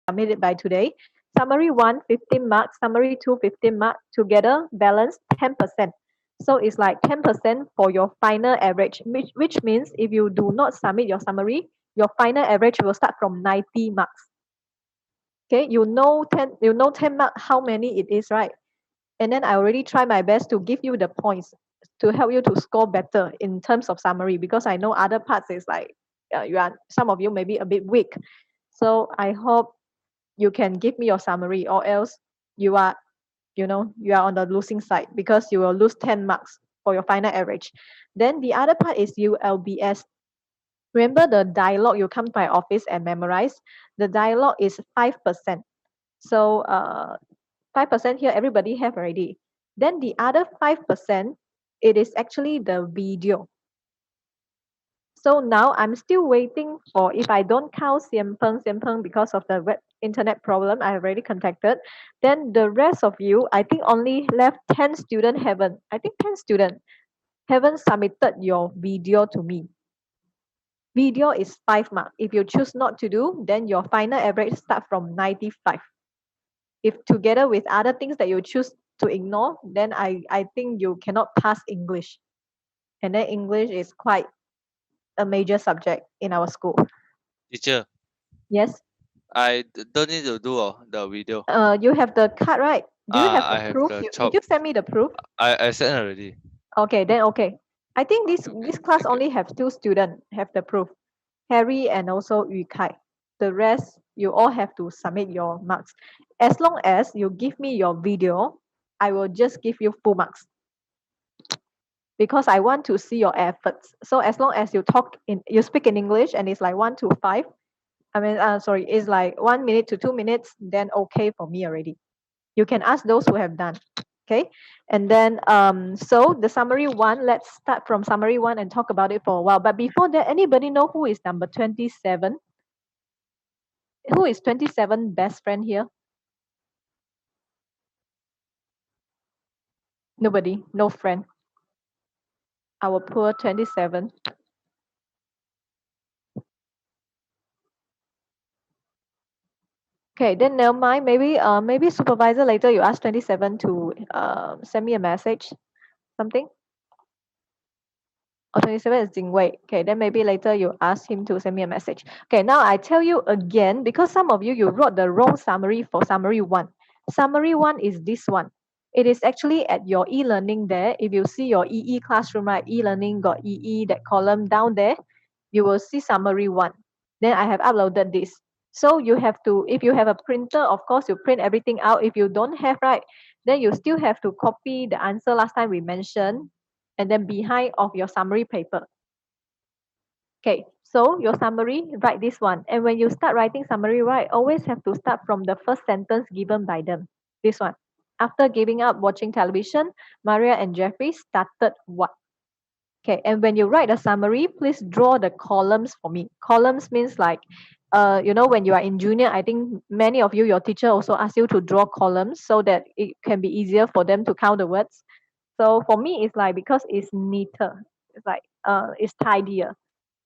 submit it by today. Summary 1, 15 marks. Summary 2, 15 marks. Together, balance 10%. So it's like 10% for your final average, which means if you do not submit your summary, your final average will start from 90 marks. Okay, you know 10 marks, how many it is, right? And then I already try my best to give you the points to help you to score better in terms of summary, because I know other parts is like some of you may be a bit weak. So I hope you can give me your summary, or else you are on the losing side, because you will lose 10 marks for your final average. Then the other part is ULBS. Remember the dialogue, you come to my office and memorize. The dialogue is 5%. So 5% here, everybody have already. Then the other 5%, it is actually the video. So now I'm still waiting for, if I don't count Xian Peng, because of the web internet problem, I have already contacted. Then the rest of you, I think only left 10 students haven't. I think 10 students haven't submitted your video to me. Video is 5 marks. If you choose not to do, then your final average start from 95. If together with other things that you choose to ignore, then I think you cannot pass English. And then English is quite a major subject in our school. Teacher, Yes. I don't need to do the video. You have the card, right? Do you have I the have proof? the Did you send me the proof? I sent already. Okay, then okay. I think this class thank you. only have 2 students have the proof, Harry and also Yu Kai. The rest, you all have to submit your marks. As long as you give me your video, I will just give you full marks, because I want to see your efforts. So as long as you speak in English and it's like 1 to 5, it's like 1 minute to 2 minutes, then okay for me already. You can ask those who have done. Okay, and then so the summary 1, let's start from summary 1 and talk about it for a while. But before that, anybody know who is number 27? Who is 27 best friend here? Nobody, no friend. Our poor 27. Okay, then never mind. Maybe supervisor later you ask 27 to send me a message, something. Or 27 is Jingwei. Okay, then maybe later you ask him to send me a message. Okay, now I tell you again, because some of you wrote the wrong summary for summary 1. Summary 1 is this one. It is actually at your e-learning there. If you see your EE classroom, right, e-learning got EE, that column down there, you will see summary 1. Then I have uploaded this. So you have to, if you have a printer, of course, you print everything out. If you don't have, right, then you still have to copy the answer last time we mentioned, and then behind of your summary paper. Okay, so your summary, write this one. And when you start writing summary, right, always have to start from the first sentence given by them. This one. After giving up watching television, Maria and Jeffrey started what? Okay, and when you write a summary, please draw the columns for me. Columns means like, when you are in junior, I think many of you, your teacher also asks you to draw columns so that it can be easier for them to count the words. So for me, it's like, because it's neater, it's like it's tidier,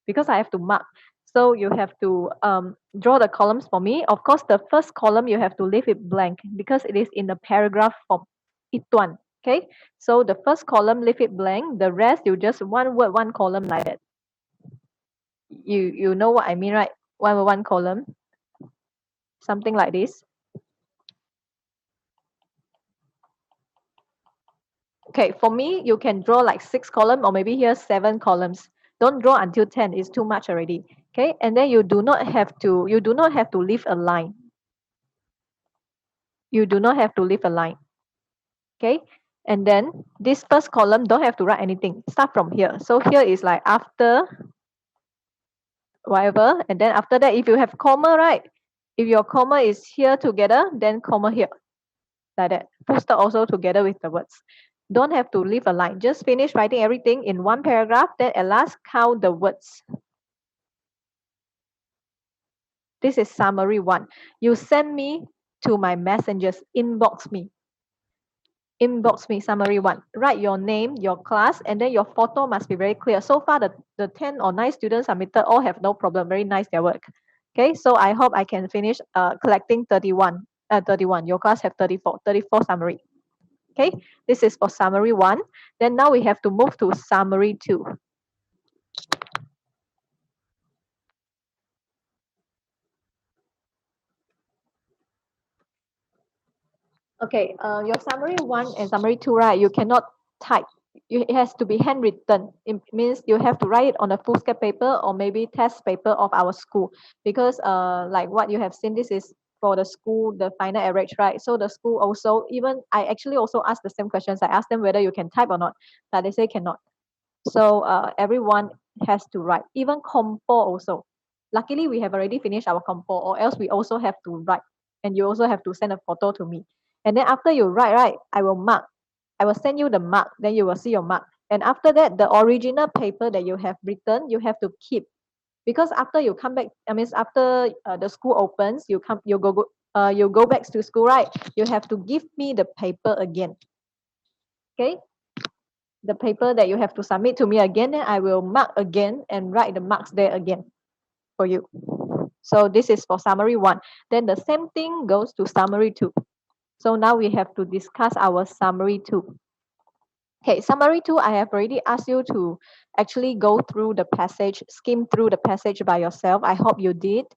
because I have to mark. So you have to draw the columns for me. Of course, the first column you have to leave it blank, because it is in the paragraph form. Ituan. Okay, so the first column leave it blank. The rest you just one word, one column like that. You know what I mean, right? One word, one column. Something like this. Okay, for me, you can draw like 6 columns, or maybe here 7 columns. Don't draw until 10, it's too much already. Okay, and then you do not have to leave a line. You do not have to leave a line. Okay, and then this first column, don't have to write anything. Start from here. So here is like after whatever, and then after that, if you have comma, right? If your comma is here together, then comma here. Like that. Full stop also together with the words. Don't have to leave a line. Just finish writing everything in one paragraph. Then at last, count the words. This is summary 1. You send me to my messengers. Inbox me. Inbox me, summary 1. Write your name, your class, and then your photo must be very clear. So far, the 10 or 9 students submitted all have no problem. Very nice, their work. Okay, so I hope I can finish collecting 31. 31. Your class have 34. 34 summary. Okay, this is for summary 1. Then now we have to move to summary 2. Okay, your summary 1 and summary 2, right? You cannot type. It has to be handwritten. It means you have to write it on a foolscap paper or maybe test paper of our school. Because like what you have seen, this is for the school, the final average, right? So the school also, even I actually also asked the same questions. I asked them whether you can type or not, but they say cannot. So everyone has to write, even compo also. Luckily, we have already finished our compo, or else we also have to write, and you also have to send a photo to me. And then after you write, right, I will mark. I will send you the mark. Then you will see your mark. And after that, the original paper that you have written, you have to keep, because after you come back, I mean, after the school opens, you go back to school, right? You have to give me the paper again. Okay, the paper that you have to submit to me again, then I will mark again and write the marks there again for you. So this is for summary 1. Then the same thing goes to summary 2. So now we have to discuss our summary 2. Okay, summary 2, I have already asked you to actually go through the passage, skim through the passage by yourself. I hope you did,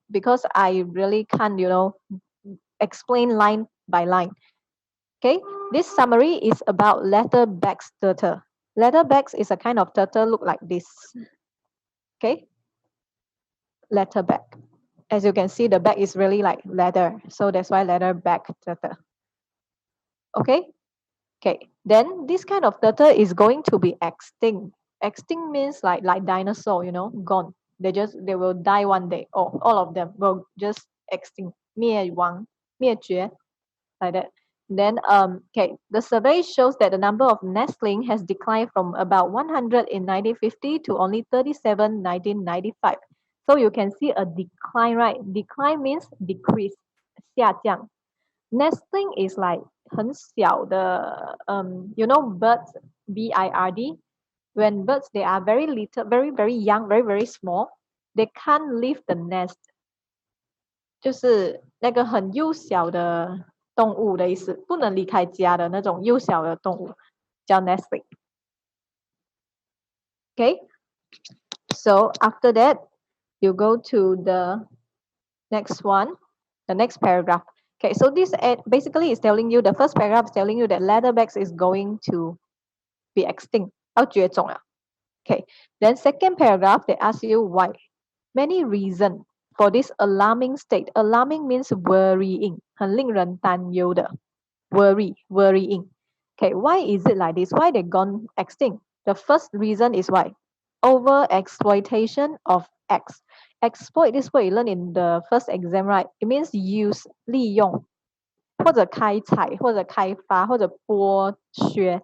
because I really can't, explain line by line. Okay, this summary is about leatherback turtle. Leatherback is a kind of turtle look like this. Okay, leatherback. As you can see, the back is really like leather, so that's why leatherback turtle. Okay, okay. Then this kind of turtle is going to be extinct. Extinct means like dinosaur, gone. They will die one day. Oh, all of them will just extinct. 灭亡,灭绝, like that. Then, okay, the survey shows that the number of nestling has declined from about 100 in 1950 to only 37 in 1995. So you can see a decline, right? Decline means decrease, 下降. Nesting is like 很小的, birds, bird. When birds, they are very little, very, very young, very, very small, they can't leave the nest. 就是那个很幼小的动物的意思，不能离开家的那种幼小的动物，叫 nestling. Okay, so after that, you go to the next one, the next paragraph. Okay, so this basically is telling you, the first paragraph is telling you that leatherbacks is going to be extinct, 要绝种了. Okay, then second paragraph, they ask you why. Many reasons for this alarming state. Alarming means worrying, 很令人担忧的. Worrying. Okay, why is it like this? Why they gone extinct? The first reason is why? Over exploitation of X. Exploit, this word you learn in the first exam, right? It means use, 利用, 或者开采, 或者开发, 或者剥削.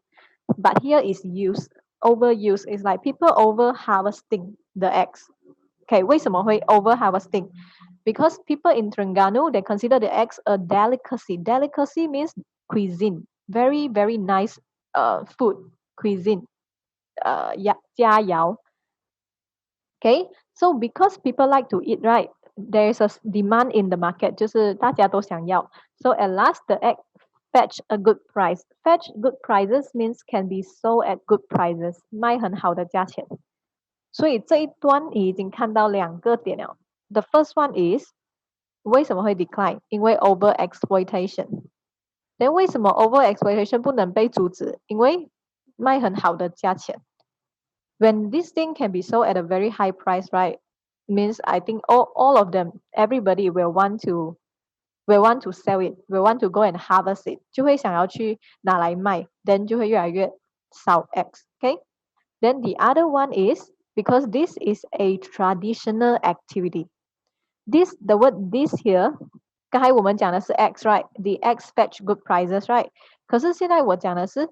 But here is use. Overuse is like people over harvesting the eggs. Okay, 为什么会 over harvesting? Because people in Terengganu, they consider the eggs a delicacy. Delicacy means cuisine. Very, very nice food, cuisine. 佳肴. Okay, so because people like to eat, right? There is a demand in the market, 就是大家都想要. So at last, the egg fetch a good price. Fetch good prices means can be sold at good prices. 卖很好的价钱. 所以这一端你已经看到两个点了。The first one is 为什么会 decline？ 因为 over exploitation. Then 为什么 over exploitation 不能被阻止？因为卖很好的价钱。When this thing can be sold at a very high price, right? Means I think all of them, everybody will want to sell it, will want to go and harvest it. 就会想要去拿来卖 then 就会越来越少 eggs. Okay? Then the other one is because this is a traditional activity. The word this here, 刚才我们讲的是 eggs, right? The eggs fetch good prices, right? 可是现在我讲的是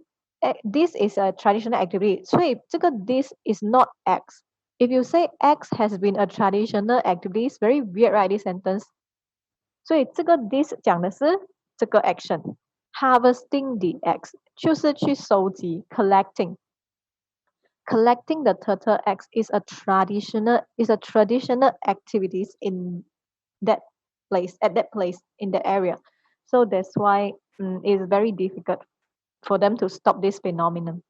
this is a traditional activity. 所以这个 this is not eggs. If you say eggs has been a traditional activity, it's very weird, right? This sentence. 所以这个 this 讲的是这个 action. Harvesting the eggs 就是去收集 collecting collecting the turtle eggs is a traditional activities in that place, in the area. So that's why it's very difficult for them to stop this phenomenon.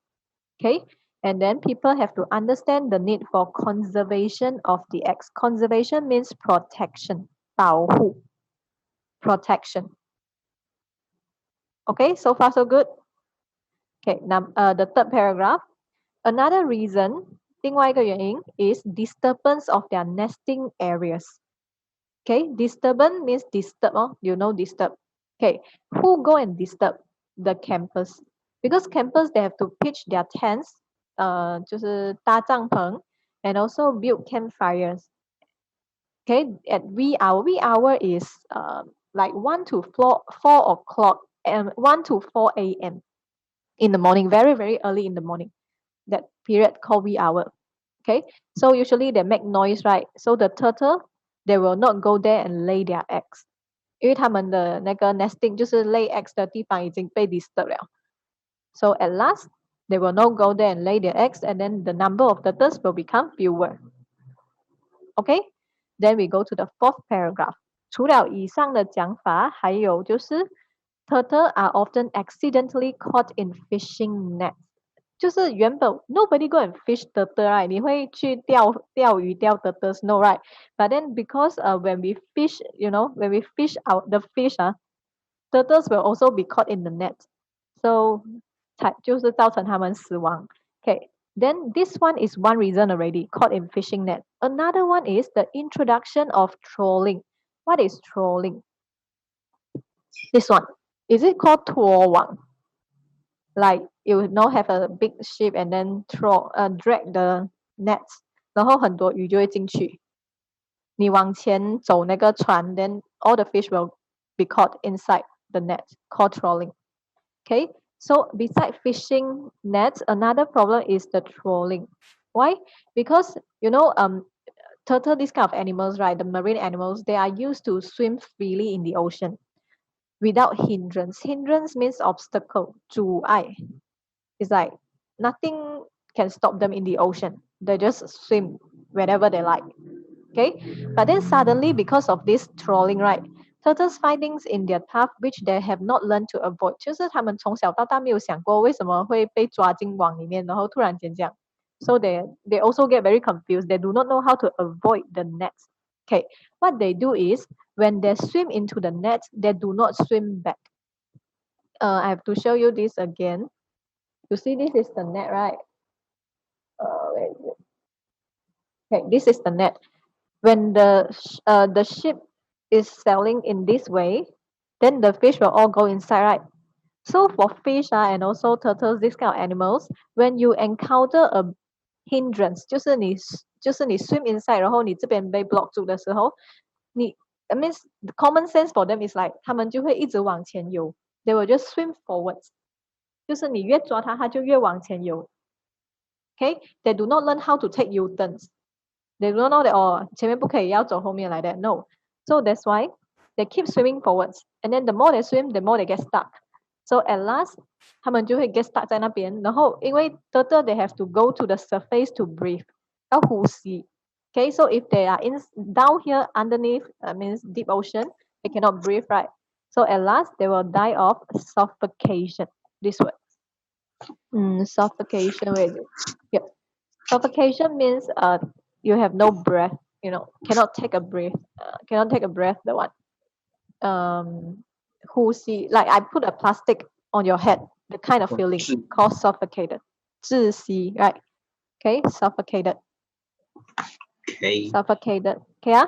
Okay, and then people have to understand the need for conservation of the eggs. Conservation means protection, 保护, protection. Okay, so far so good. Okay, the third paragraph. Another reason, 另外一个原因 is disturbance of their nesting areas. Okay, disturbance means disturb. You know disturb. Okay, who go and disturb the campers? Because campers they have to pitch their tents, 就是搭帐篷 and also build campfires. Okay, at wee hour is like 1 to 4 o'clock and 1 to 4 a.m. in the morning, very very early in the morning. That period called wee hour. Okay, so usually they make noise, right? So the turtle they will not go there and lay their eggs. 因为他们的那个 nesting 就是 lay eggs 的地方已经被 disturb 了。So at last, they will not go there and lay their eggs, and then the number of turtles will become fewer. Okay, then we go to the fourth paragraph. 除了以上的讲法，还有就是 turtle are often accidentally caught in fishing nets. 就是原本 nobody go and fish turtle, right? 你会去钓鱼钓 turtles, no, right? But then because when we fish, when we fish out the fish, turtles will also be caught in the net. So 就是造成他们死亡。Okay, then this one is one reason already, caught in fishing net. Another one is the introduction of trolling. What is trolling? This one. Is it called 拖网? Like you have a big ship and then drag the nets, 然后很多鱼就会进去。你往前走那个船 then all the fish will be caught inside the net, called trolling. Okay, so besides fishing nets, another problem is the trolling. Why? Because turtle, these kind of animals, right? The marine animals, they are used to swim freely in the ocean without hindrance. Hindrance means obstacle, 阻碍. It's like nothing can stop them in the ocean. They just swim wherever they like. Okay, but then suddenly because of this trolling, right? Turtles find things in their path which they have not learned to avoid. 就是他们从小到大没有想过为什么会被抓进网里面，然后突然间这样。So they also get very confused. They do not know how to avoid the nets. Okay, what they do is when they swim into the net, they do not swim back. I have to show you this again. You see, this is the net, right? Where is it? Okay, this is the net. When the ship is sailing in this way, then the fish will all go inside, right? So for fish and also turtles, these kind of animals, when you encounter a hindrance, 就是你 swim inside, 然后你这边被 block 住的时候，I mean, the common sense for them is like 他们就会一直往前游 ，they will just swim forwards. 就是你越抓它，它就越往前游。Okay, they do not learn how to take U-turns. They do not know that 前面不可以要走后面 like that. No. So that's why they keep swimming forwards. And then the more they swim, the more they get stuck. So at last, 他们就会 get stuck 在那边。然后因为 turtle they have to go to the surface to breathe. 要呼吸。Okay, so if they are down here underneath, means deep ocean, they cannot breathe, right? So at last, they will die of suffocation. This word. Suffocation, where is it? Yep. Suffocation means you have no breath, cannot take a breath, the one. 呼吸, like I put a plastic on your head, the kind of feeling called suffocated. 窒息, right? Okay, suffocated. Okay. Suffocated. Okay,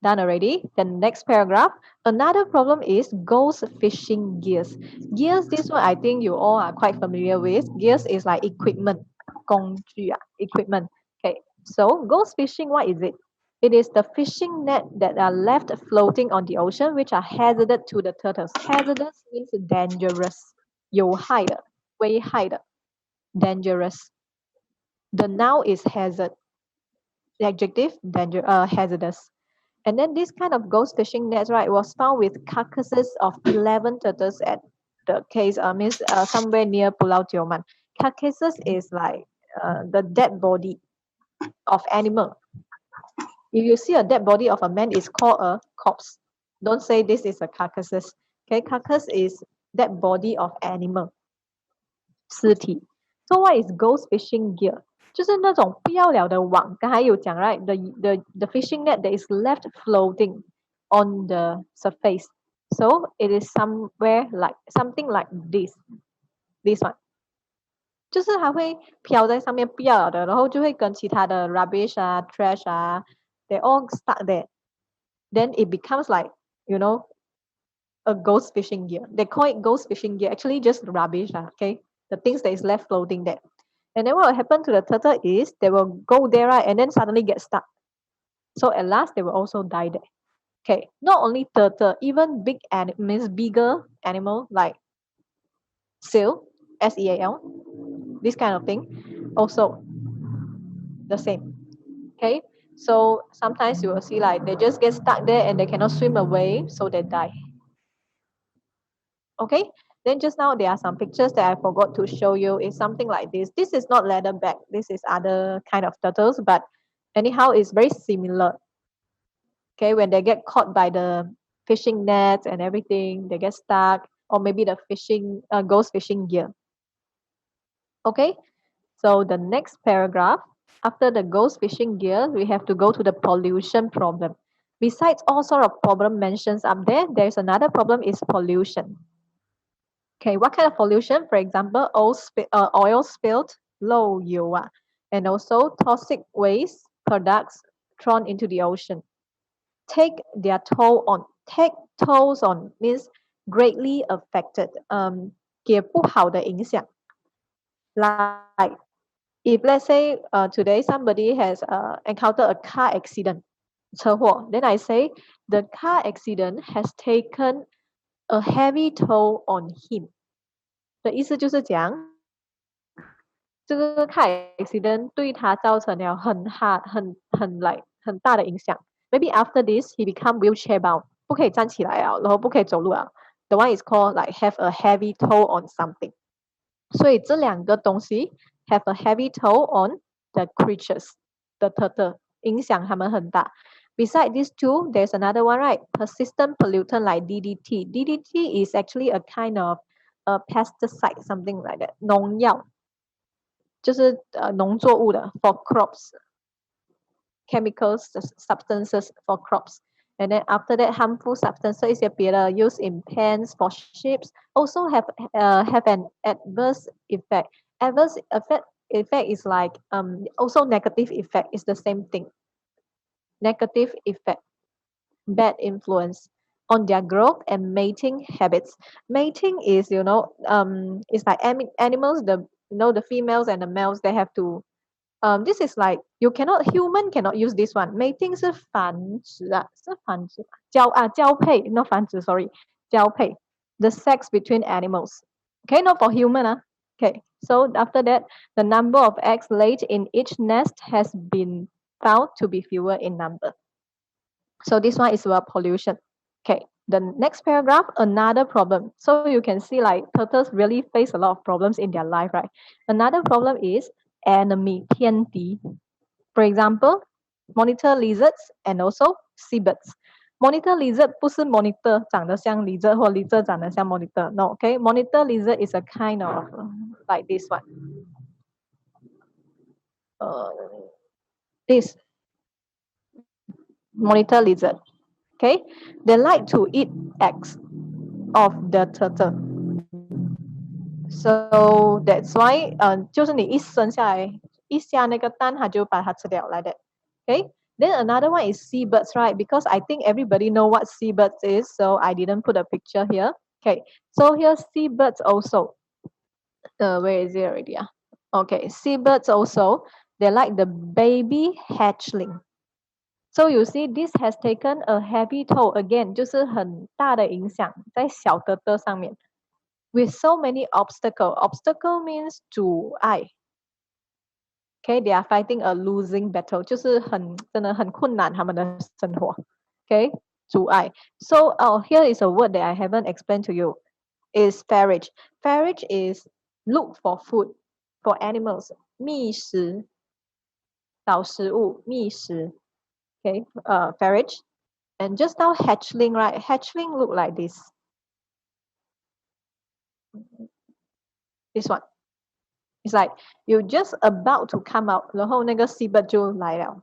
done already. The next paragraph. Another problem is ghost fishing gears. Gears, this one I think you all are quite familiar with. Gears is like equipment. 工具, equipment. Okay, so ghost fishing, what is it? It is the fishing net that are left floating on the ocean which are hazardous to the turtles. Hazardous means dangerous. 有害的, 危害的, dangerous. The noun is hazard. The adjective, hazardous. And then this kind of ghost fishing nets, right, was found with carcasses of 11 turtles at the case, means somewhere near Pulau Tioman. Carcasses is like the dead body of animal. If you see a dead body of a man, it's called a corpse. Don't say this is a carcasses. Okay, carcass is dead body of animal. 尸体. So what is ghost fishing gear? 就是那种不要了的网，刚才有讲 right? The fishing net that is left floating on the surface. So it is somewhere like something like this one. 就是它会飘在上面不要了的，然后就会跟其他的 rubbish 啊 trash 啊 they all stuck there. Then it becomes like, you know, a ghost fishing gear. They call it ghost fishing gear. Actually just rubbish, okay? The things that is left floating there. And then what will happen to the turtle is they will go there, right? And then suddenly get stuck. So at last they will also die there. Okay, not only turtle, even bigger animal like seal, seal, this kind of thing, also the same. Okay, so sometimes you will see like they just get stuck there and they cannot swim away, so they die. Okay, then just now there are some pictures that I forgot to show you. It's something like this. This is not leatherback. This is other kind of turtles, but anyhow, it's very similar. Okay, when they get caught by the fishing nets and everything, they get stuck, or maybe the ghost fishing gear. Okay, so the next paragraph, after the ghost fishing gear, we have to go to the pollution problem. Besides all sort of problem mentions up there, there's another problem is pollution. Okay, what kind of pollution? For example, oil spilled, 漏油啊, and also toxic waste products thrown into the ocean. Take their toll on. Take tolls on means greatly affected. 给不好的影响. Like if let's say today somebody has encountered a car accident, 车祸, then I say the car accident has taken a heavy toll on him. 的意思就是讲，这个 car accident 对他造成了很大的影响。Maybe after this he become wheelchair bound, 不可以站起来了，然后不可以走路了。The one is called like have a heavy toll on something. 所以这两个东西 have a heavy toll on the creatures, the turtle, 影响他们很大。Besides these two, there's another one, right? Persistent pollutant like DDT. DDT is actually a kind of a pesticide, something like that. 农药，就是农作物的 for crops. Chemicals, substances for crops. And then after that, harmful substances 一些别的 used in pens for ships also have an adverse effect. Adverse effect is like also negative effect is the same thing. Negative effect, bad influence on their growth and mating habits. Mating is, it's like animals, the females and the males, they have to, this is like, human cannot use this one. Mating 是繁殖啊，是繁殖，交配 not 繁殖 sorry, 交配 the sex between animals. Okay, not for human. Okay, so after that, the number of eggs laid in each nest has been found to be fewer in number. So this one is about pollution. Okay, the next paragraph, another problem. So you can see like turtles really face a lot of problems in their life, right? Another problem is enemy, 天敌. For example, monitor lizards and also seabirds. Monitor lizard 不是 monitor 长得像 lizard 或 lizard 长得像 monitor. No, okay? Monitor lizard is a kind of like this one. This monitor lizard. Okay? They like to eat eggs of the turtle. So that's why 就是你一生下来一下那个蛋它就把它吃掉 like that. Okay? Then another one is seabirds, right? Because I think everybody know what seabirds is, so I didn't put a picture here. Okay, so here seabirds also. Where is it already? Okay, seabirds also, they like the baby hatchling. So you see, this has taken a heavy toll again, 就是很大的影响在小的的上面 with so many obstacles. Obstacle means 阻碍. Okay, they are fighting a losing battle. 就是真的很困难他们的生活. Okay, 阻碍. So here is a word that I haven't explained to you. Is forage. Forage is look for food for animals. 觅食，找食物，觅食。Okay, forage. And just now hatchling, right? Hatchling look like this. This one. It's like you just about to come out, 然后那个 seabird 就来了，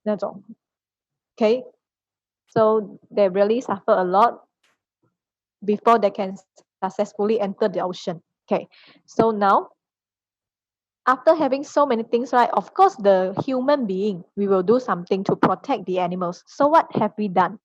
那种。Okay, so they really suffer a lot before they can successfully enter the ocean. Okay, so now after having so many things, right, of course the human being, we will do something to protect the animals. So what have we done?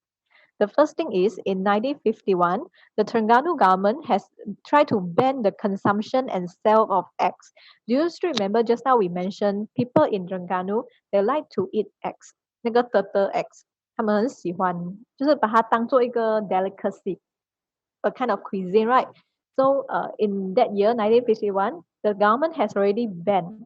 The first thing is in 1951, the Terengganu government has tried to ban the consumption and sale of eggs. Do you still remember just now we mentioned people in Terengganu, they like to eat eggs, 那个 turtle eggs, 他们很喜欢，就是把它当做一个 delicacy, a kind of cuisine, right? So in that year, 1951, the government has already banned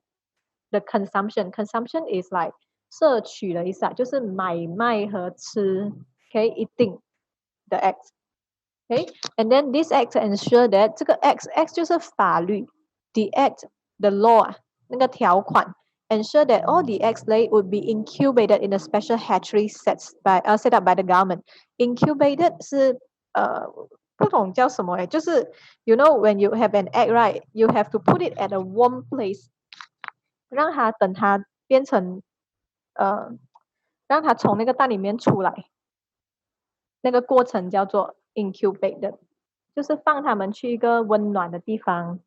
the consumption. Consumption is like 摄取的意思啊，就是买卖和吃。Okay, eating the eggs. Okay, and then this act ensure that 这个 X 就是法律 the act, the law 啊，那个条款 ensure that all the eggs laid would be incubated in a special hatchery set up by the government. Incubated 是不懂叫什么诶，就是 you know when you have an egg, right, you have to put it at a warm place, 让它等它变成让它从那个蛋里面出来。那个过程叫做 incubate 就是放它们去一个温暖的地方，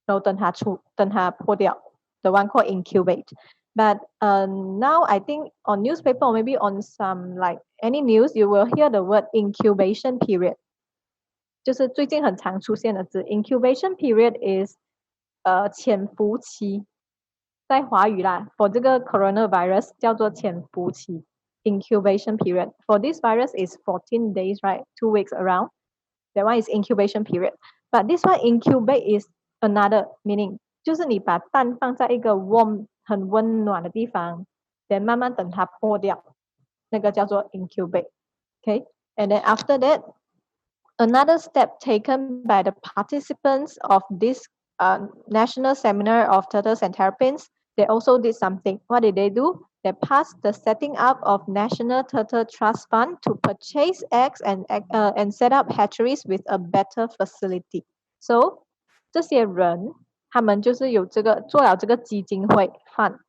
然后等它破掉 the one called incubate. But now I think on newspaper or maybe on some like any news you will hear the word incubation period, 就是最近很常出现的字 incubation period is 潜伏期，在华语啦 for 这个 coronavirus 叫做潜伏期incubation period. For this virus is 14 days, right? 2 weeks around. That one is incubation period. But this one incubate is another meaning. 就是你把蛋放在一个 warm 很温暖的地方 then 慢慢等它破掉那个叫做 incubate. Okay? And then after that, another step taken by the participants of this national seminar of turtles and terrapins, they also did something. What did they do? They passed the setting up of National Turtle Trust Fund to purchase eggs and set up hatcheries with a better facility. So 这些人他们就是有这个做了这个基金会 fund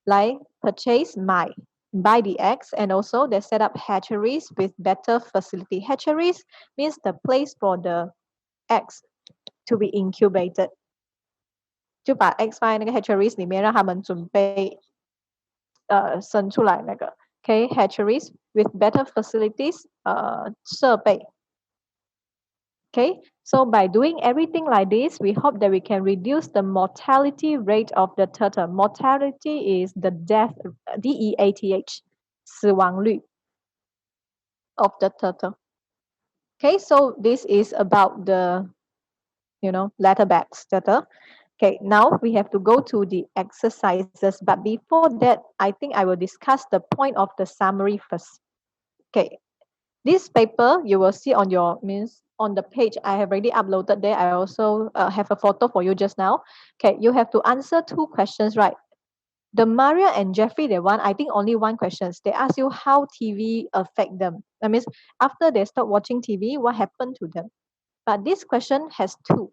来 purchase 买 buy the eggs and also they set up hatcheries with better facility. Hatcheries means the place for the eggs to be incubated. 就把 eggs 放在那个 hatcheries 里面，让他们准备生出来那个 okay, hatcheries with better facilities 设备 okay, so by doing everything like this, we hope that we can reduce the mortality rate of the turtle. Mortality is the death, DEATH, 死亡率 of the turtle. Okay, so this is about the, leatherbacks turtle. Okay, now we have to go to the exercises, but before that, I think I will discuss the point of the summary first. Okay, this paper you will see on on the page I have already uploaded there. I also have a photo for you just now. Okay, you have to answer 2 questions, right? The Maria and Jeffrey, they want, I think only 1 question. They ask you how TV affect them. That means after they stop watching TV, what happened to them? But this question has 2.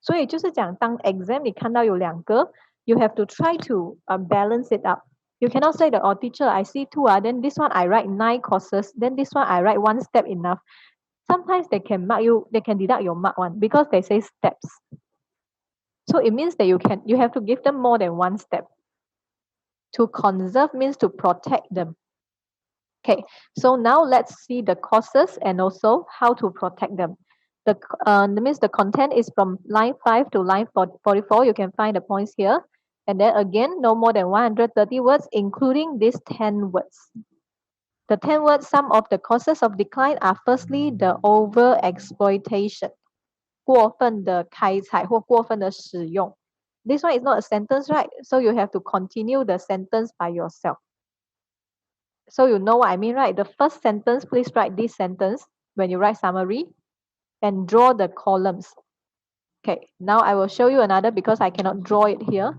所以就是讲当 exam 你看到有2个 you have to try to balance it up. You cannot say that, oh teacher, I see 2, then this one I write 9 courses, then this one I write 1 step enough. Sometimes they can deduct your mark one because they say steps. So it means that you have to give them more than 1 step. To conserve means to protect them. Okay, so now let's see the courses and also how to protect them. That means the content is from line 5 to line 44. You can find the points here. And then again, no more than 130 words, including these 10 words. The 10 words, some of the causes of decline are firstly the overexploitation. 过分的开采或过分的使用. This one is not a sentence, right? So you have to continue the sentence by yourself. So you know what I mean, right? The first sentence, please write this sentence when you write summary and draw the columns. Okay, now I will show you another because I cannot draw it here.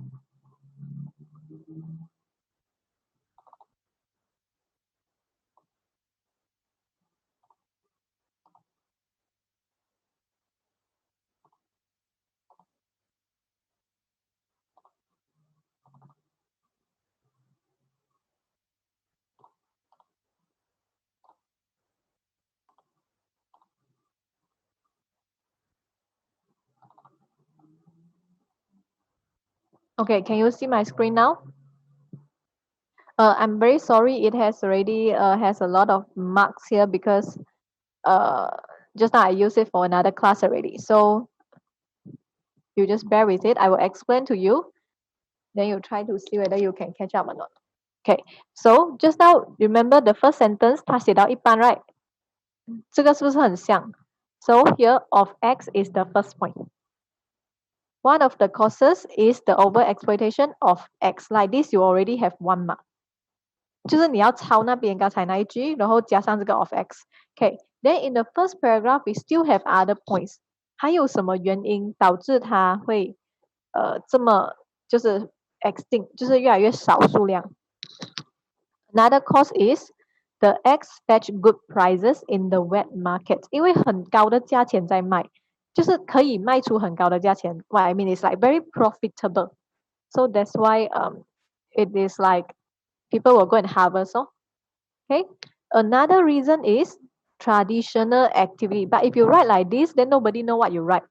Okay, can you see my screen now? I'm very sorry, it has already has a lot of marks here because just now I used it for another class already. So you just bear with it. I will explain to you. Then you try to see whether you can catch up or not. Okay, so just now remember the first sentence 它写到一半 right? 这个是不是很像? So here of X is the first point. One of the causes is the overexploitation of X. Like this, you already have one mark. 就是你要抄那边刚才那一句，然后加上这个 of X. Okay, then in the first paragraph, we still have other points. 还有什么原因导致它会这么就是 extinct，就是越来越少数量。Another cause is the X fetch good prices in the wet market， 因为很高的价钱在卖，就是可以卖出很高的价钱。What I mean is like very profitable. So that's why it is like people will go and harvest. Okay. Another reason is traditional activity. But if you write like this, then nobody know what you write.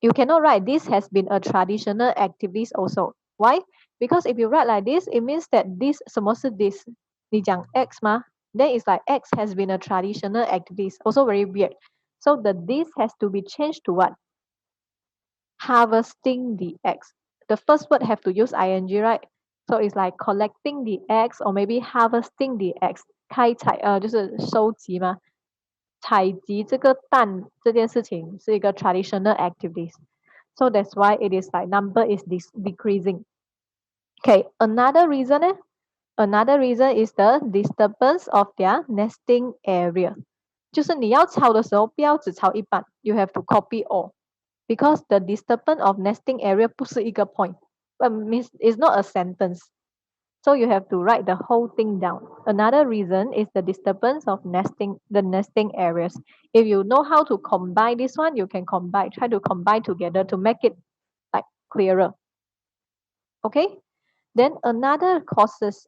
You cannot write this has been a traditional activity also. Why? Because if you write like this, it means that this 什么是 this? 你讲 X 吗? Then it's like X has been a traditional activity. Also very weird. So the this has to be changed to what? Harvesting the X. The first word have to use ing, right? So it's like collecting the X or maybe harvesting the X. 开采就是收集嘛，采集这个蛋这件事情是一个 traditional activities. So that's why it is like number is decreasing. Okay, another reason is the disturbance of their nesting area. 就是你要抄的时候，不要只抄一半 ，you have to copy all. Because the disturbance of nesting area 不是一个 point, but means it's not a sentence. So you have to write the whole thing down. Another reason is the disturbance of the nesting areas. If you know how to combine this one, you can try to combine together to make it like clearer. Okay? Then another causes.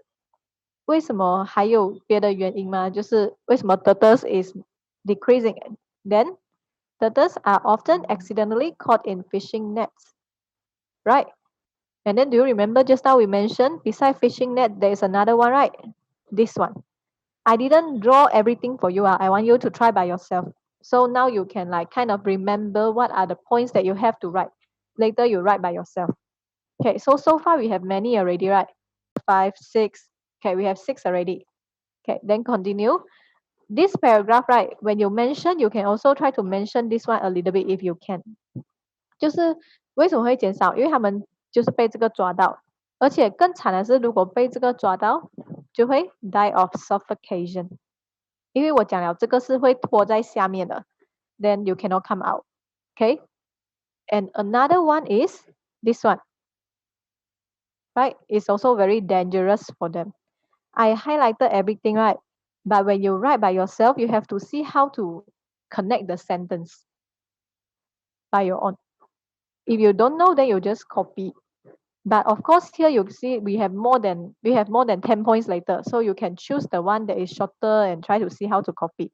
为什么还有别的原因吗？就是为什么 turtles is decreasing? Then turtles are often accidentally caught in fishing nets, right? And then do you remember just now we mentioned beside fishing net there is another one, right? This one. I didn't draw everything for you. I want you to try by yourself. So now you can like kind of remember what are the points that you have to write. Later you write by yourself. Okay, so far we have many already, right? 5, 6. Okay, we have 6 already. Okay, then continue. This paragraph, right, when you mention, you can also try to mention this one a little bit if you can. 就是为什么会减少？因为他们就是被这个抓到，而且更惨的是，如果被这个抓到，就会 die of suffocation。因为我讲了，这个是会拖在下面的 ，then you cannot come out. Okay, and another one is this one. Right, it's also very dangerous for them. I highlighted everything, right? But when you write by yourself, you have to see how to connect the sentence by your own. If you don't know, then you just copy. But of course, here you see we have more than 10 points later. So you can choose the one that is shorter and try to see how to copy.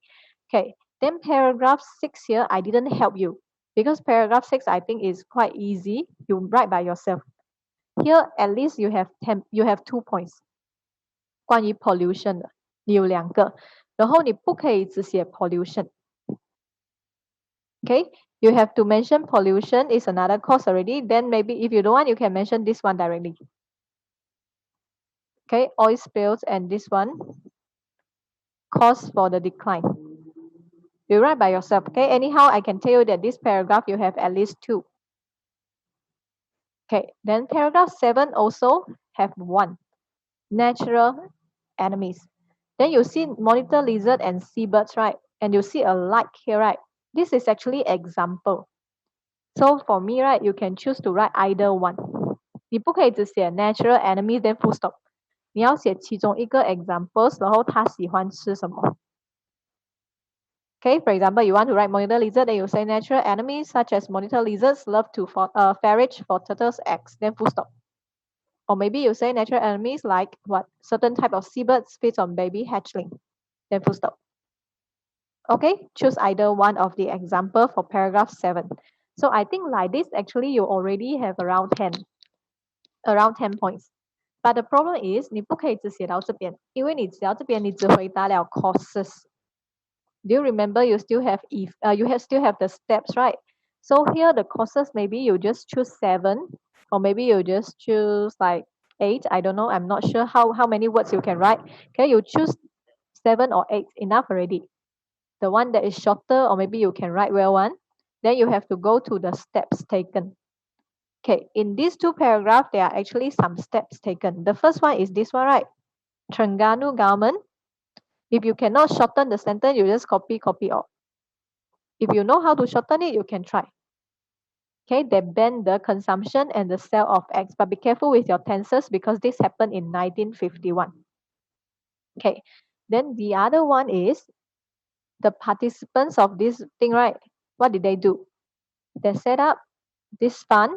Okay, then paragraph 6 here, I didn't help you because paragraph 6 I think is quite easy. You write by yourself. Here at least you have 2 points. 关于 pollution 的，你有2个，然后你不可以只写 pollution. Okay, you have to mention pollution is another cause already. Then maybe if you don't want, you can mention this one directly. Okay, oil spills and this one cause for the decline. You write by yourself. Okay, anyhow, I can tell you that this paragraph you have at least 2. Okay, then paragraph 7 also have 1. Natural enemies. Then you see monitor lizard and seabirds, right? And you see a like here, right? This is actually example. So for me, right, you can choose to write either one. 你不可以只写 natural enemies then full stop. 你要写其中一个 examples, 然后他喜欢吃什么。Okay, for example, you want to write monitor lizard, then you say natural enemies such as monitor lizards love to forage for turtles' eggs, then full stop. Or maybe you say natural enemies like what? Certain type of seabirds feeds on baby hatchling, then full stop. Okay, choose either one of the example for paragraph 7. So I think like this, actually you already have around 10. around 10 points. But the problem is 你不可以只写到这边，因为你只要这边你只回答了 courses. Do you remember you still have still have the steps, right? So here the courses, maybe you just choose 7, or maybe you just choose like 8. I don't know. I'm not sure how many words you can write. Okay, you choose 7 or 8, enough already. The one that is shorter, or maybe you can write well one. Then you have to go to the steps taken. Okay, in these 2 paragraphs, there are actually some steps taken. The first one is this one, right? Terengganu government. If you cannot shorten the sentence, you just copy all. If you know how to shorten it, you can try. Okay, they banned the consumption and the sale of eggs, but be careful with your tenses because this happened in 1951. Okay, then the other one is the participants of this thing, right? What did they do? They set up this fund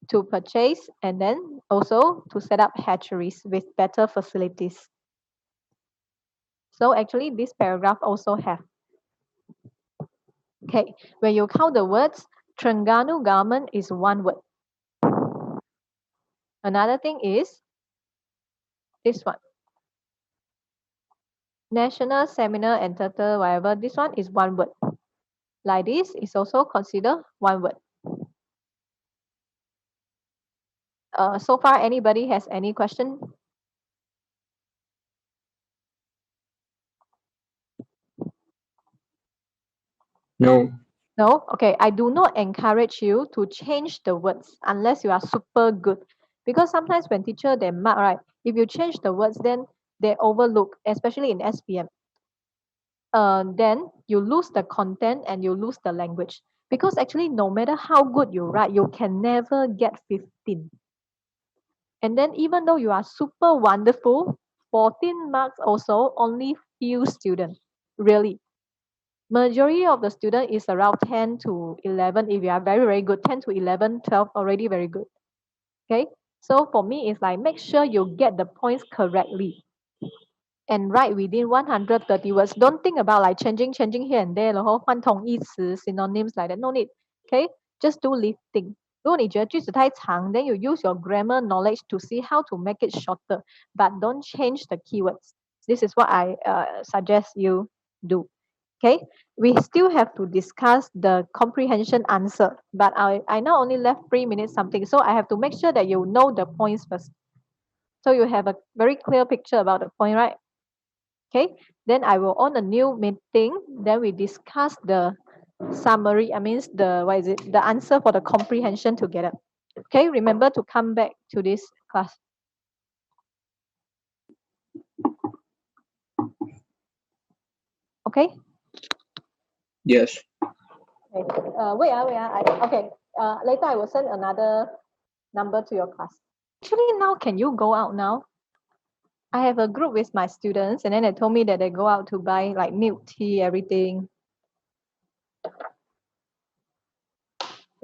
to purchase and then also to set up hatcheries with better facilities. So actually this paragraph also have. Okay, when you count the words, Terengganu government is 1 word. Another thing is this one. National Seminar and Turtle, whatever, this one is 1 word. Like this is also considered 1 word. So far, anybody has any question? No. No? Okay, I do not encourage you to change the words unless you are super good. Because sometimes when teacher, they mark, right, if you change the words, then they overlook, especially in SPM. Then you lose the content and you lose the language. Because actually, no matter how good you write, you can never get 15. And then even though you are super wonderful, 14 marks also only few students, really. Majority of the student is around 10 to 11. If you are very, very good, 10 to 11, 12, already very good. Okay, so for me, it's like make sure you get the points correctly and write within 130 words. Don't think about like changing here and there, 然后换同义词 synonyms like that. No need. Okay, just do lifting. 如果你觉得句子太长, then you use your grammar knowledge to see how to make it shorter, but don't change the keywords. This is what I suggest you do. Okay, we still have to discuss the comprehension answer, but I now only left 3 minutes something, so I have to make sure that you know the points first. So you have a very clear picture about the point, right? Okay, then I will on a new meeting, then we discuss the summary, the answer for the comprehension together. Okay, remember to come back to this class. Okay? Yes. Okay. Wait. Later I will send another number to your class. Actually, now can you go out now? I have a group with my students, and then they told me that they go out to buy like milk tea, everything.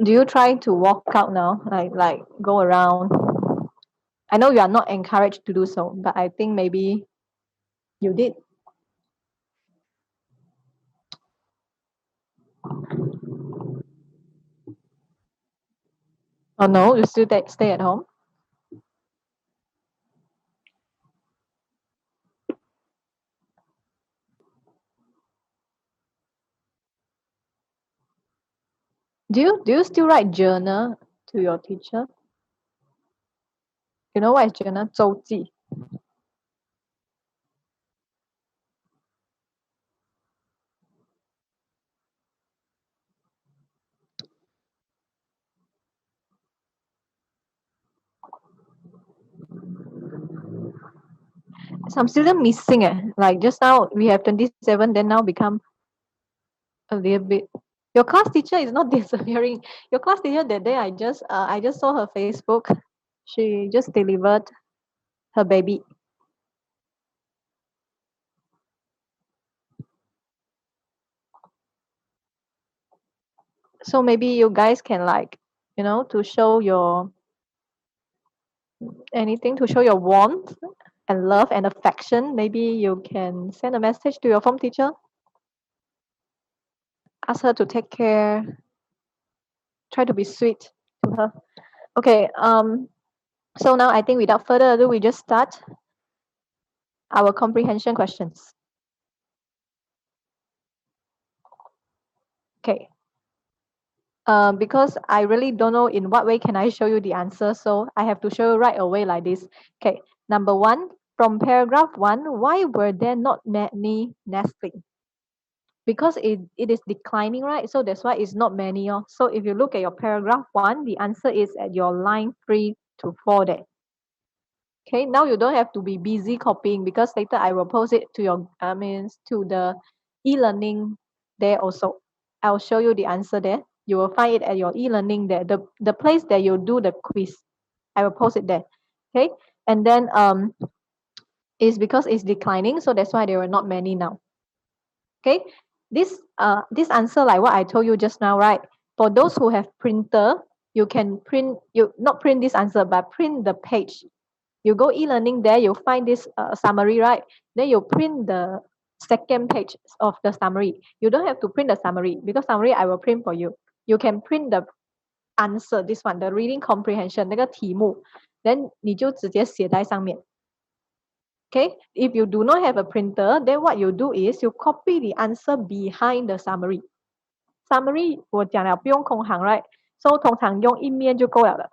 Do you try to walk out now, like go around? I know you are not encouraged to do so, but I think maybe you did. Oh no, you still stay at home? Do you still write journal to your teacher? You know what is journal? 周记. Some student missing. Like just now we have 27, then now become a little bit. Your class teacher is not disappearing. Your class teacher that day I just saw her Facebook. She just delivered her baby. So maybe you guys can like, to show your anything to show your warmth and love and affection. Maybe you can send a message to your form teacher. Ask her to take care. Try to be sweet to her. Okay. So now I think without further ado, we just start our comprehension questions. Okay. Because I really don't know in what way can I show you the answer, so I have to show you right away like this. Okay, number 1, from paragraph 1, why were there not many nesting? Because it is declining, right? So that's why it's not many. So if you look at your paragraph 1, the answer is at your line 3 to 4 there. Okay, now you don't have to be busy copying because later I will post it to your to the e-learning there also. I'll show you the answer there. You will find it at your e-learning there, the place that you do the quiz. I will post it there. Okay, and then it's because it's declining, so that's why there are not many now. Okay, this answer like what I told you just now, right? For those who have printer, you can not print this answer, but print the page. You go e-learning there, you'll find this summary, right? Then you print the second page of the summary. You don't have to print the summary because summary I will print for you. You can print the answer, this one, the reading comprehension 那个题目 then 你就直接写在上面。Okay, if you do not have a printer, then what you do is you copy the answer behind the summary. Summary 我讲了不用空行 right? So 通常用一面就够了的。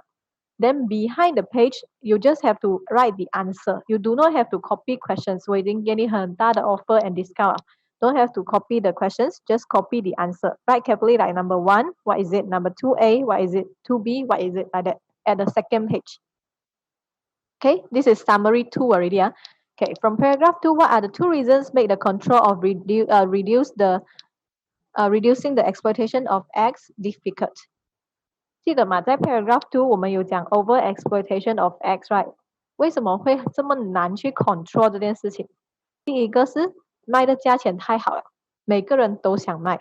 Then behind the page, you just have to write the answer. You do not have to copy questions. 我已经给你很大的 offer and discount. Don't have to copy the questions, just copy the answer. Write carefully like number 1, what is it? Number 2A, what is it? 2B, what is it? Like that at the second page. Okay, this is summary 2 already. Okay, from paragraph 2, what are the 2 reasons make the control of reducing the exploitation of X difficult? 记得吗？在 paragraph 2我们有讲 over exploitation of X, right? 为什么会这么难去 control 这件事情？第一个是卖的价钱太好了，每个人都想卖。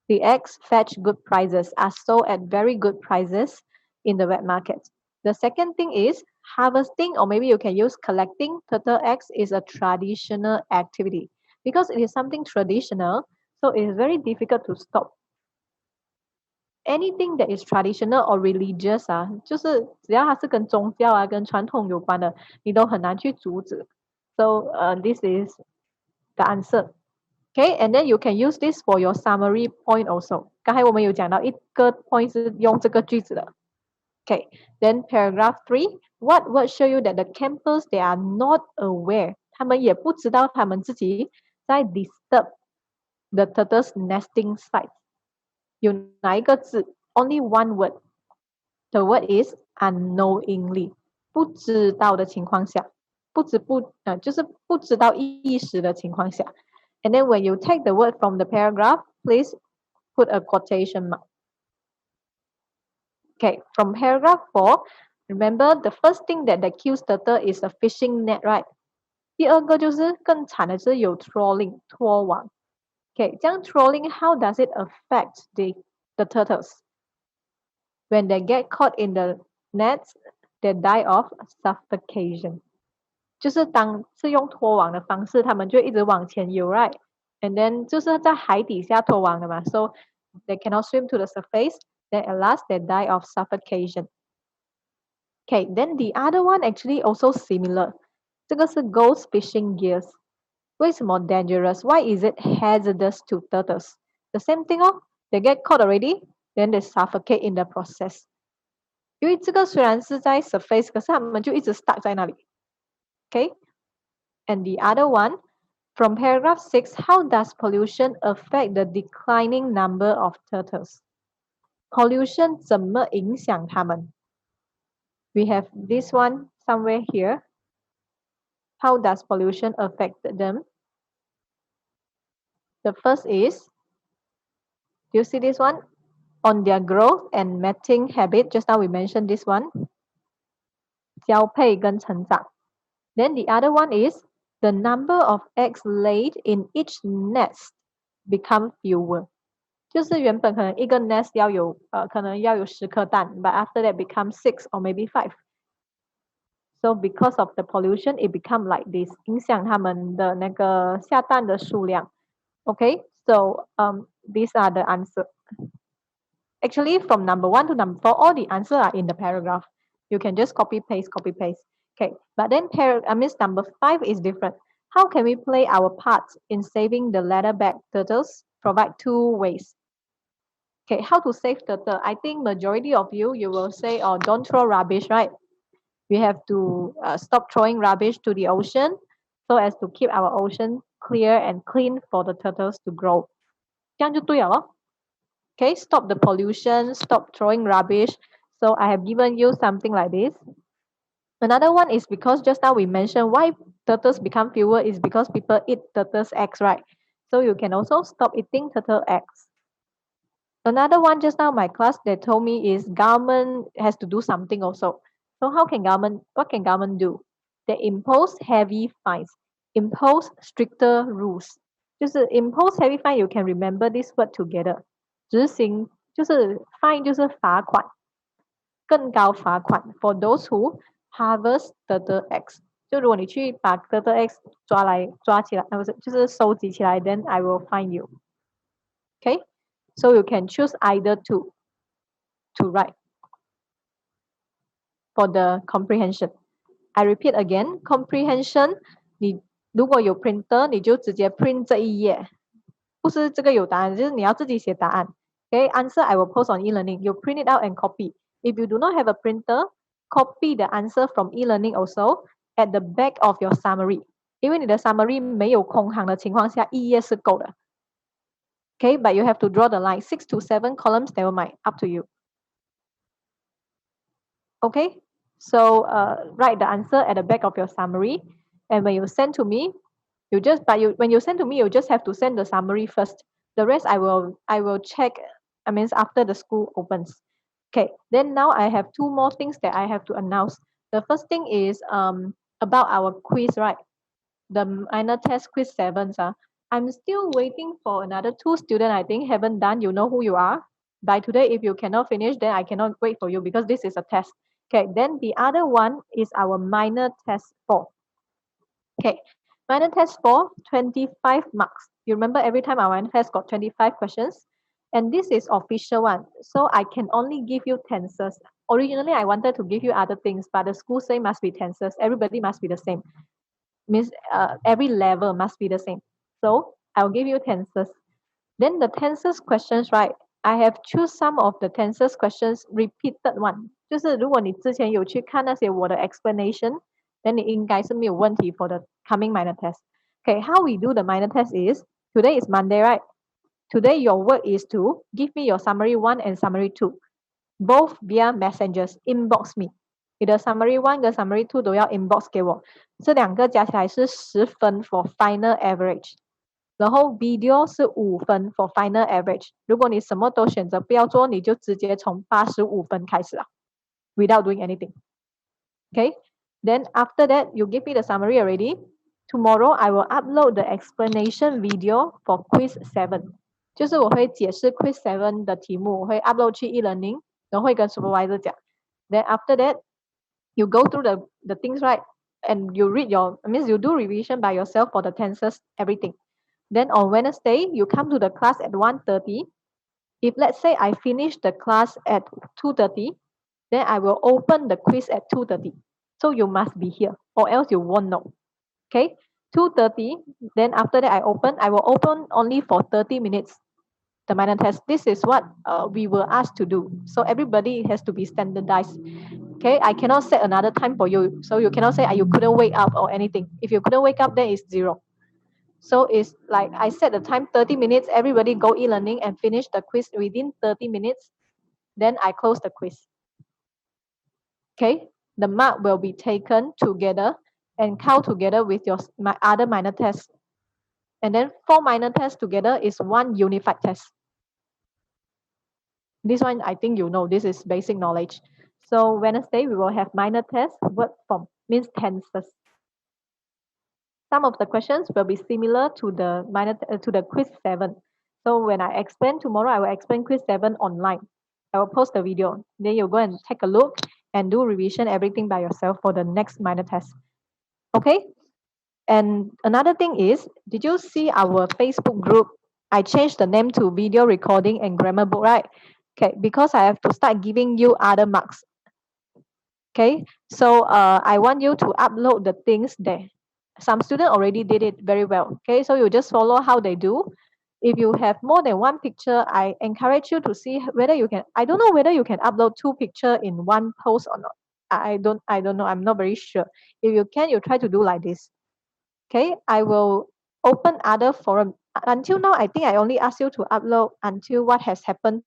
The eggs fetch good prices, are sold at very good prices in the wet market. The second thing is harvesting, or maybe you can use collecting turtle eggs is a traditional activity. Because it is something traditional, so it is very difficult to stop. Anything that is traditional or religious 就是只要它是跟宗教跟传统有关的，你都很难去阻止。So this is the answer. Okay, and then you can use this for your summary point also. 刚才我们有讲到一个 point 是用这个句子的。Okay, then paragraph 3, what would show you that the campers they are not aware? 他们也不知道他们自己在 disturb the turtles nesting site. 有哪一个字 ？Only one word. The word is unknowingly. 不知道的情况下，就是不知道意识的情况下。And then when you take the word from the paragraph, please put a quotation mark. Okay, from paragraph 4, remember the first thing that kills turtle is a fishing net, right? 第二个就是更惨的是有 trolling 拖网。Okay, 这样 trolling, how does it affect the turtles? When they get caught in the nets, they die of suffocation. 就是当是用拖网的方式，他们就一直往前游 right? And then 就是在海底下拖网的嘛 so they cannot swim to the surface, then at last they die of suffocation. Okay, then the other one actually also similar. 这个是 ghost fishing gears. 为什么 dangerous? Why is it hazardous to turtles? The same thing they get caught already, then they suffocate in the process. 因为这个虽然是在 surface, 可是他们就一直 stuck 在那里。Okay? And the other one, from paragraph 6, how does pollution affect the declining number of turtles? Pollution 怎么影响他们？ We have this one somewhere here. How does pollution affect them? The first is, do you see this one? On their growth and mating habit, just now we mentioned this one. 交配跟成长. Then the other one is, the number of eggs laid in each nest become fewer. 就是原本可能一个 nest 可能要有10颗蛋 but after that become 6 or maybe 5. So because of the pollution, it become like this. 影响他们的那个下蛋的数量. Okay, so these are the answer. Actually, from number 1 to number 4, all the answers are in the paragraph. You can just copy paste. Okay, but then number 5 is different. How can we play our part in saving the leatherback turtles? Provide 2 ways. Okay, how to save turtle? I think majority of you will say, oh, don't throw rubbish, right? We have to stop throwing rubbish to the ocean so as to keep our ocean clear and clean for the turtles to grow. 这样就对了咯。Okay, stop the pollution, stop throwing rubbish. So I have given you something like this. Another one is because just now we mentioned why turtles become fewer is because people eat turtles' eggs, right? So you can also stop eating turtle eggs. Another one just now my class they told me is government has to do something also. So what can government do? They impose heavy fines, impose stricter rules. 就是 impose heavy fine, you can remember this word together. 执行就是 fine 就是罚款，更高罚款 for those who harvest turtle eggs. 就如果你去把 turtle eggs 抓起来，不是就是收集起来 then I will fine you. Okay? So you can choose either to write for the comprehension. I repeat again, comprehension 你如果有 printer 你就直接 print 这一页，不是这个有答案，就是你要自己写答案。Okay, answer I will post on e-learning. You print it out and copy. If you do not have a printer, copy the answer from e-learning also at the back of your summary. 因为你的 summary 没有空行的情况下，一页是够的。Okay, but you have to draw the line 6 to 7 columns. Never mind, up to you. Okay, so write the answer at the back of your summary, and when you send to me, when you send to me, you just have to send the summary first. The rest I will check. I mean after the school opens. Okay, then now I have 2 more things that I have to announce. The first thing is about our quiz, right? The minor test quiz 7. I'm still waiting for another 2 students. I think haven't done. You know who you are. By today, if you cannot finish, then I cannot wait for you because this is a test. Okay, then the other one is our minor test 4. Okay, minor test 4, 25 marks. You remember every time our minor test got 25 questions? And this is official one. So I can only give you tenses. Originally, I wanted to give you other things, but the school say must be tenses. Everybody must be the same. Means every level must be the same. So I'll give you tenses. Then the tenses questions, right? I have choose some of the tenses questions repeated one. 就是如果你之前有去看那些我的 explanation, then 你应该是没有问题 for the coming minor test. Okay, how we do the minor test is, today is Monday, right? Today your work is to give me your summary 1 and summary 2. Both via messengers, inbox me. 你的 summary 1跟 summary 2都要 inbox 给我。这两个加起来是10分 for final average. 然后 video 是5分 for final average. 如果你什么都选择不要做，你就直接从85分开始了 without doing anything. Okay? Then after that, you give me the summary already. Tomorrow, I will upload the explanation video for quiz 7. 就是我会解释 quiz 7的题目，我会 upload 去 e-learning, 然后会跟 supervisor 讲。Then after that, you go through the things, right? And you read you do revision by yourself for the tenses, everything. Then on Wednesday, you come to the class at 1:30. If let's say I finish the class at 2:30, then I will open the quiz at 2:30. So you must be here or else you won't know. Okay, 2:30, then after that I will open only for 30 minutes, the minor test. This is what we were asked to do. So everybody has to be standardized. Okay, I cannot set another time for you. So you cannot say you couldn't wake up or anything. If you couldn't wake up, then it's 0. So it's like I set the time 30 minutes, everybody go e-learning and finish the quiz within 30 minutes. Then I close the quiz. Okay, the mark will be taken together and count together with my other minor tests. And then 4 minor tests together is 1 unified test. This one, I think you know, this is basic knowledge. So Wednesday, we will have minor test, word form, means tenses. Some of the questions will be similar to the quiz 7. So when I explain tomorrow, I will explain quiz 7 online. I will post the video. Then you go and take a look and do revision everything by yourself for the next minor test. Okay? And another thing is, did you see our Facebook group? I changed the name to video recording and grammar book, right? Okay, because I have to start giving you other marks. Okay, so I want you to upload the things there. Some student already did it very well. Okay, so you just follow how they do. If you have more than one picture, I encourage you to see whether you can. I don't know whether you can upload two pictures in one post or not. I don't know. I'm not very sure. If you can, you try to do like this. Okay, I will open other forum. Until now, I think I only asked you to upload until what has happened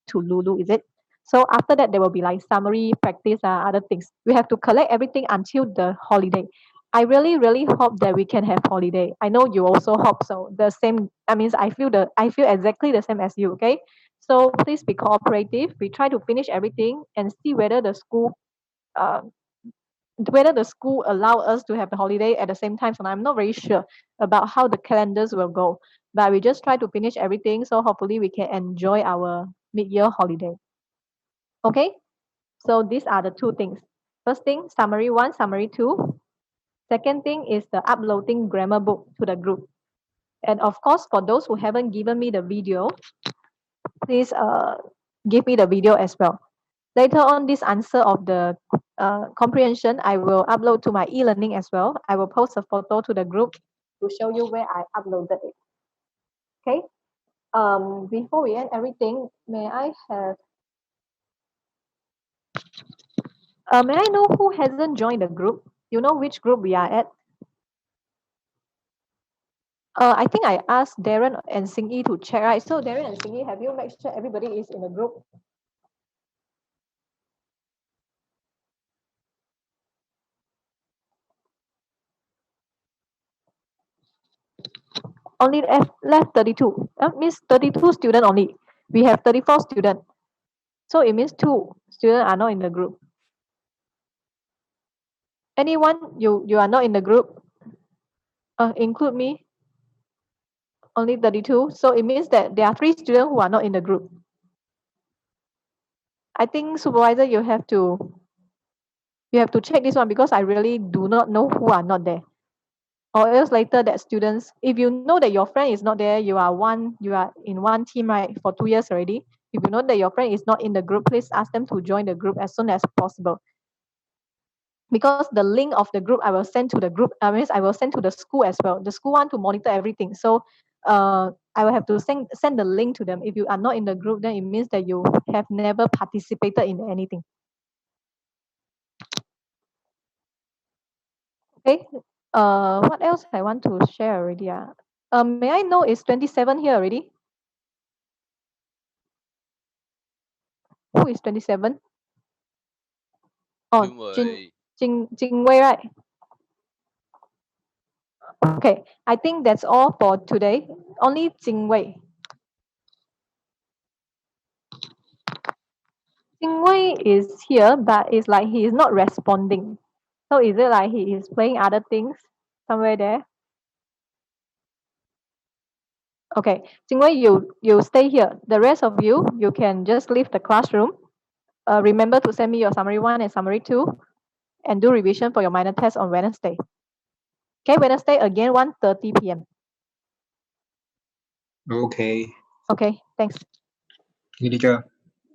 to Lulu, is it? So after that, there will be like summary, practice, other things. We have to collect everything until the holiday. I really, really hope that we can have holiday. I know you also hope so. The same. I mean, I feel exactly the same as you. Okay, so please be cooperative. We try to finish everything and see uh, whether the school allow us to have the holiday at the same time. So I'm not very sure about how the calendars will go, but we just try to finish everything. So hopefully we can enjoy our mid-year holiday. Okay, so these are the two things. First thing, summary 1, summary 2. Second thing is the uploading grammar book to the group. And of course, for those who haven't given me the video, please give me the video as well. Later on, this answer of the comprehension, I will upload to my e-learning as well. I will post a photo to the group to show you where I uploaded it. Okay. Before we end everything, may I know who hasn't joined the group? You know which group we are at? I think I asked Darren and Xingyi to check, right? So Darren and Xingyi, have you made sure everybody is in the group? Only left 32. Means 32 students only. We have 34 students. So it means 2 students are not in the group. Anyone you are not in the group? Include me. Only 32. So it means that there are 3 students who are not in the group. I think supervisor, you have to check this one because I really do not know who are not there. Or else later that students, if you know that your friend is not there, you are in one team, right, for 2 years already. If you know that your friend is not in the group, please ask them to join the group as soon as possible. Because the link of the group I will send to the group, I will send to the school as well. The school want to monitor everything. So I will have to send the link to them. If you are not in the group, then it means that you have never participated in anything. Okay. What else I want to share already? May I know is 27 here already? Who is 27? Oh, Jing Wei, right? Okay, I think that's all for today. Only Jing Wei. Jing Wei is here, but it's like he is not responding. So is it like he is playing other things somewhere there? Okay, Jing Wei, you stay here. The rest of you can just leave the classroom. Remember to send me your summary 1 and summary 2, and do revision for your minor test on Wednesday. Okay, Wednesday again, 1:30 p.m. Okay. Okay, thanks. Teacher.